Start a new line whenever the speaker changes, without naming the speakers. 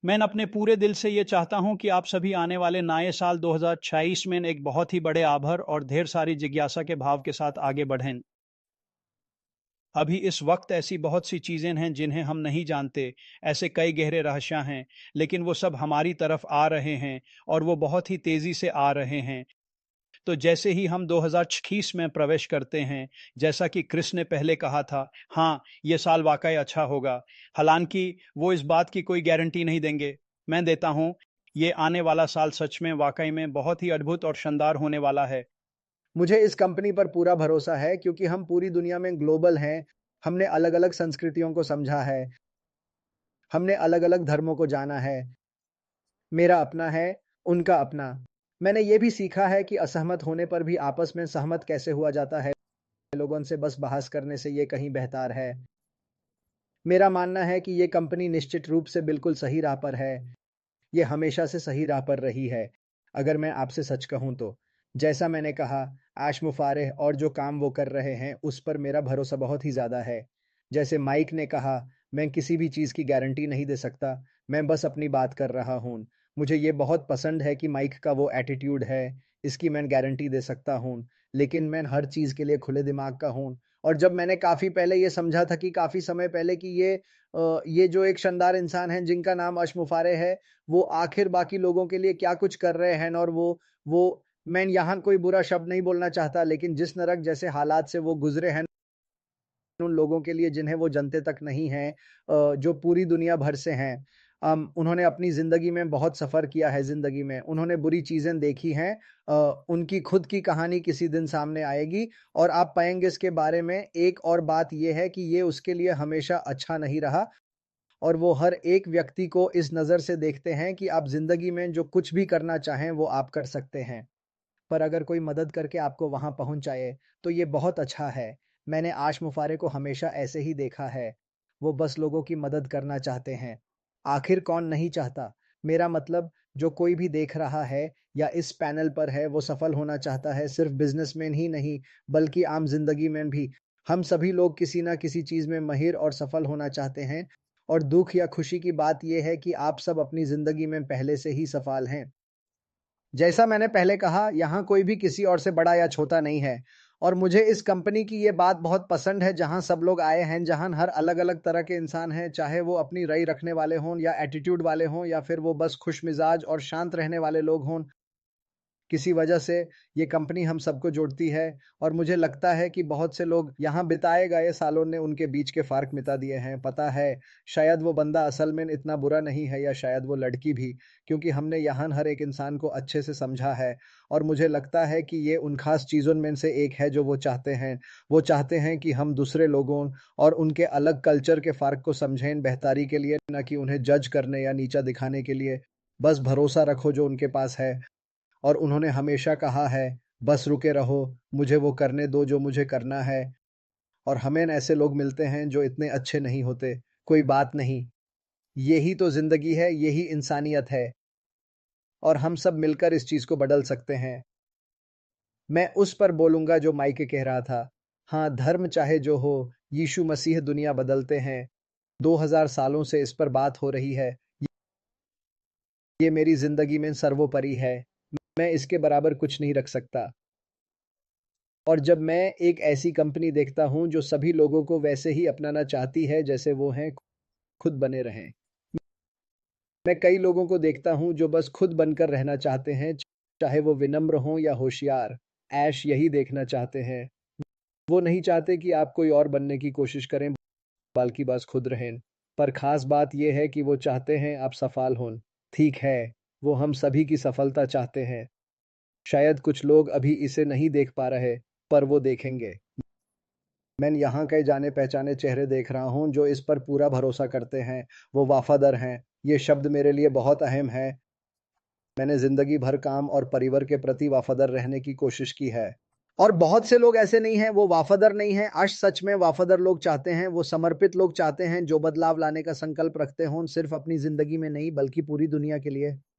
मैं अपने पूरे दिल से ये चाहता हूँ कि आप सभी आने वाले नए साल 2026 में एक बहुत ही बड़े आभर और ढेर सारी जिज्ञासा के भाव के साथ आगे बढ़ें। अभी इस वक्त ऐसी बहुत सी चीज़ें हैं जिन्हें हम नहीं जानते, ऐसे कई गहरे रहस्य हैं, लेकिन वो सब हमारी तरफ आ रहे हैं और वो बहुत ही तेज़ी से आ रहे हैं। तो जैसे ही हम 2026 में प्रवेश करते हैं, जैसा कि क्रिस ने पहले कहा था, हाँ, ये साल वाक़ई अच्छा होगा। हालाँकि वो इस बात की कोई गारंटी नहीं देंगे। मैं देता हूँ, ये आने वाला साल सच में वाक़ई में बहुत ही अद्भुत और शानदार होने वाला है।
मुझे इस कंपनी पर पूरा भरोसा है क्योंकि हम पूरी दुनिया में ग्लोबल हैं। हमने अलग-अलग संस्कृतियों को समझा है। हमने अलग-अलग धर्मों को जाना है। मेरा अपना है, उनका अपना। मैंने ये भी सीखा है कि असहमत होने पर भी आपस में सहमत कैसे हुआ जाता है। लोगों से बस बहस करने से ये कहीं बेहतर है। मेरा मानना है कि ये कंपनी निश्चित रूप से बिल्कुल सही राह पर है। ये हमेशा से सही राह पर रही है, अगर मैं आपसे सच कहूँ तो। जैसा मैंने कहा, आश मुफ़ारेह और जो काम वो कर रहे हैं, उस पर मेरा भरोसा बहुत ही ज़्यादा है। जैसे माइक ने कहा, मैं किसी भी चीज़ की गारंटी नहीं दे सकता, मैं बस अपनी बात कर रहा हूँ। मुझे ये बहुत पसंद है कि माइक का वो एटीट्यूड है, इसकी मैं गारंटी दे सकता हूँ, लेकिन मैं हर चीज़ के लिए खुले दिमाग का हूँ। और जब मैंने काफ़ी पहले ये समझा था कि काफ़ी समय पहले कि ये जो एक शानदार इंसान हैं जिनका नाम अश मुफ़ारेह है, वो आखिर बाकी लोगों के लिए क्या कुछ कर रहे हैं और वो मैं यहाँ कोई बुरा शब्द नहीं बोलना चाहता, लेकिन जिस नरक जैसे हालात से वो गुज़रे हैं उन लोगों के लिए जिन्हें वो जानते तक नहीं हैं, जो पूरी दुनिया भर से हैं। उन्होंने अपनी ज़िंदगी में बहुत सफ़र किया है ज़िंदगी में, उन्होंने बुरी चीज़ें देखी हैं। उनकी खुद की कहानी किसी दिन सामने आएगी और आप पाएँगे इसके बारे में। एक और बात ये है कि ये उसके लिए हमेशा अच्छा नहीं रहा और वो हर एक व्यक्ति को इस नज़र से देखते हैं कि आप ज़िंदगी में जो कुछ भी करना चाहें, वो आप कर सकते हैं। पर अगर कोई मदद करके आपको वहाँ पहुँचाए, तो ये बहुत अच्छा है। मैंने आश मुफ़ारे को हमेशा ऐसे ही देखा है। वो बस लोगों की मदद करना चाहते हैं। आखिर कौन नहीं चाहता? मेरा मतलब जो कोई भी देख रहा है या इस पैनल पर है, वो सफल होना चाहता है, सिर्फ़ बिज़नेसमैन ही नहीं, बल्कि आम ज़िंदगी में भी। हम सभी लोग किसी न किसी चीज़ में माहिर और सफल होना चाहते हैं और दुःख या खुशी की बात ये है कि आप सब अपनी ज़िंदगी में पहले से ही सफल हैं। जैसा मैंने पहले कहा, यहाँ कोई भी किसी और से बड़ा या छोटा नहीं है और मुझे इस कंपनी की ये बात बहुत पसंद है जहाँ सब लोग आए हैं, जहाँ हर अलग-अलग तरह के इंसान हैं, चाहे वो अपनी राय रखने वाले हों या एटीट्यूड वाले हों या फिर वो बस खुशमिज़ाज और शांत रहने वाले लोग हों। किसी वजह से ये कंपनी हम सबको जोड़ती है और मुझे लगता है कि बहुत से लोग यहाँ बिताए गए सालों ने उनके बीच के फ़र्क मिटा दिए हैं। पता है, शायद वो बंदा असल में इतना बुरा नहीं है या शायद वो लड़की भी, क्योंकि हमने यहाँ हर एक इंसान को अच्छे से समझा है और मुझे लगता है कि ये उन ख़ास चीज़ों में से एक है जो वो चाहते हैं। वो चाहते हैं कि हम दूसरे लोगों और उनके अलग कल्चर के फ़र्क को समझें बेहतरी के लिए, ना कि उन्हें जज करने या नीचा दिखाने के लिए। बस भरोसा रखो जो उनके पास है। और उन्होंने हमेशा कहा है, "बस रुके रहो, मुझे वो करने दो जो मुझे करना है।" और हमें ऐसे लोग मिलते हैं जो इतने अच्छे नहीं होते, कोई बात नहीं। यही तो ज़िंदगी है, यही इंसानियत है और हम सब मिलकर इस चीज़ को बदल सकते हैं। मैं उस पर बोलूँगा जो माइक कह रहा था। हाँ, धर्म चाहे जो हो, यीशु मसीह दुनिया बदलते हैं। 2000 सालों से इस पर बात हो रही है। ये मेरी ज़िंदगी में सर्वोपरि है। मैं इसके बराबर कुछ नहीं रख सकता। और जब मैं एक ऐसी कंपनी देखता हूँ जो सभी लोगों को वैसे ही अपनाना चाहती है जैसे वो हैं, खुद बने रहें। मैं कई लोगों को देखता हूँ जो बस खुद बनकर रहना चाहते हैं, चाहे वो विनम्र हों या होशियार। ऐश यही देखना चाहते हैं। वो नहीं चाहते कि आप कोई और बनने की कोशिश करें, बल्कि बस खुद रहें। पर खास बात ये है कि वो चाहते हैं आप सफल हों। ठीक है, वो हम सभी की सफलता चाहते हैं। शायद कुछ लोग अभी इसे नहीं देख पा रहे, पर वो देखेंगे। मैं यहाँ कई जाने-पहचाने चेहरे देख रहा हूँ जो इस पर पूरा भरोसा करते हैं, वो वफ़ादार हैं। ये शब्द मेरे लिए बहुत अहम है। मैंने ज़िंदगी भर काम और परिवार के प्रति वफ़ादार रहने की कोशिश की है। और बहुत से लोग ऐसे नहीं हैं, वो वफ़ादार नहीं हैं। सच में वफ़ादार लोग चाहते हैं, वो समर्पित लोग चाहते हैं जो बदलाव लाने का संकल्प रखते हों, सिर्फ़ अपनी ज़िंदगी में नहीं बल्कि पूरी दुनिया के लिए।